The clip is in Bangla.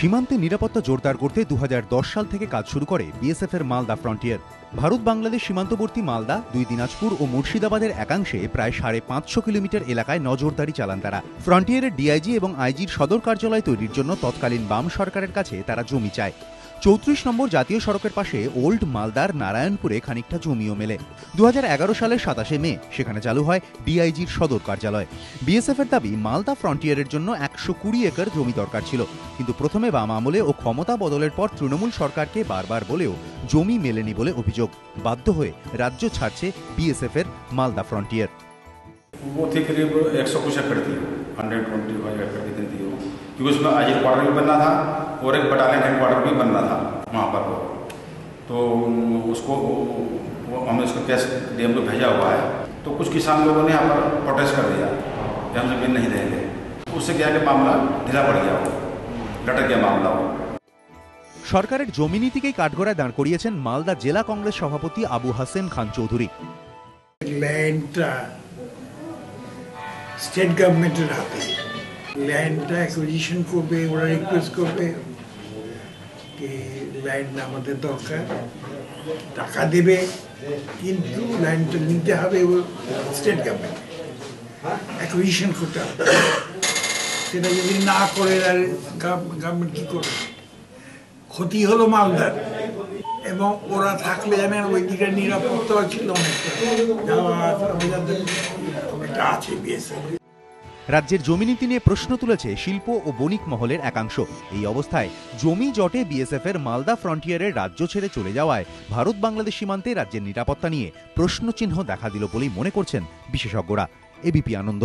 সীমান্তে নিরাপত্তা জোরদার করতে 2010 সাল থেকে কাজ শুরু করে বিএসএফ এর মালদা ফ্রন্টিয়ার। ভারত বাংলাদেশ সীমান্তবর্তী মালদা, দুই দিনাজপুর ও মুর্শিদাবাদের একাংশে প্রায় 550 কিলোমিটার এলাকায় নজরদারি চালান তারা। ফ্রন্টিয়ারের ডিআইজি এবং আইজির সদর কার্যালয় তৈরির জন্য তৎকালীন বাম সরকারের কাছে তারা জমি চায়। 34 নম্বর জাতীয় সড়কের পাশে ওল্ড মালদার নারায়ণপুরে খানিকটা জমিও মেলে। 2011 সালের 27শে মে সেখানে চালু হয় ডিআইজির সদর কার্যালয়। বিএসএফ এর দাবি, মালদা ফ্রন্টিয়ারের জন্য 120 একর জমি দরকার ছিল, কিন্তু প্রথমে বাম আমলে ও ক্ষমতা বদলের পর তৃণমূল সরকারকে বারবার বলেও জমি মেলেনি বলে অভিযোগ। বাধ্য হয়ে রাজ্য ছাড়ছে বিএসএফ এর মালদা ফ্রন্টিয়ার। वो थी करीब 100 एकड़ थी, 125 एकड़ की थी वो, क्योंकि उसमें आईजी क्वार्टर भी बनना था और एक बटालियन हेडक्वार्टर भी बनना था वहाँ पर। तो उसको हमने उसको कैश डीएम को भेजा हुआ है। तो कुछ किसान लोगों ने यहाँ पर प्रोटेस्ट कर दिया कि हम जमीन नहीं देंगे। उससे क्या कि मामला ढीला पड़ गया, लटक गया मामला। সরকারের জমি নীতিকেই কাঠগড়ায় দাঁড় করিয়েছেন মালদা জেলা কংগ্রেস সভাপতি আবু হাসেন খান চৌধুরী। ল্যান্ডটা স্টেট গভর্নমেন্টের হাতে, ল্যান্ডটা অ্যাকুইজিশন করবে, ওরা রিকোয়েস্ট করবে যে ল্যান্ড আমাদের দরকার, টাকা দেবে, কিন্তু ল্যান্ডটা নিতে হবে স্টেট গভর্নমেন্ট, অ্যাকুইজিশন করতে হবে। সেটা যদি না করে গভর্নমেন্ট কী করবে? ক্ষতি হলো মালদার, এবং ওরা থাকলে জানেন ওই দিকে নিরাপত্তা ছিল অনেকটা, একটা আছে বিএসএফ। রাজ্যের জমি নীতি নিয়ে প্রশ্ন তুলেছে শিল্প ও বণিক মহলের একাংশ। এই অবস্থায় জমি জটে বিএসএফ এর মালদা ফ্রন্টিয়ারের রাজ্য ছেড়ে চলে যাওয়ায় ভারত বাংলাদেশ সীমান্তে রাজ্যের নিরাপত্তা নিয়ে প্রশ্নচিহ্ন দেখা দিল বলেই মনে করছেন বিশেষজ্ঞরা। এবিপি আনন্দ।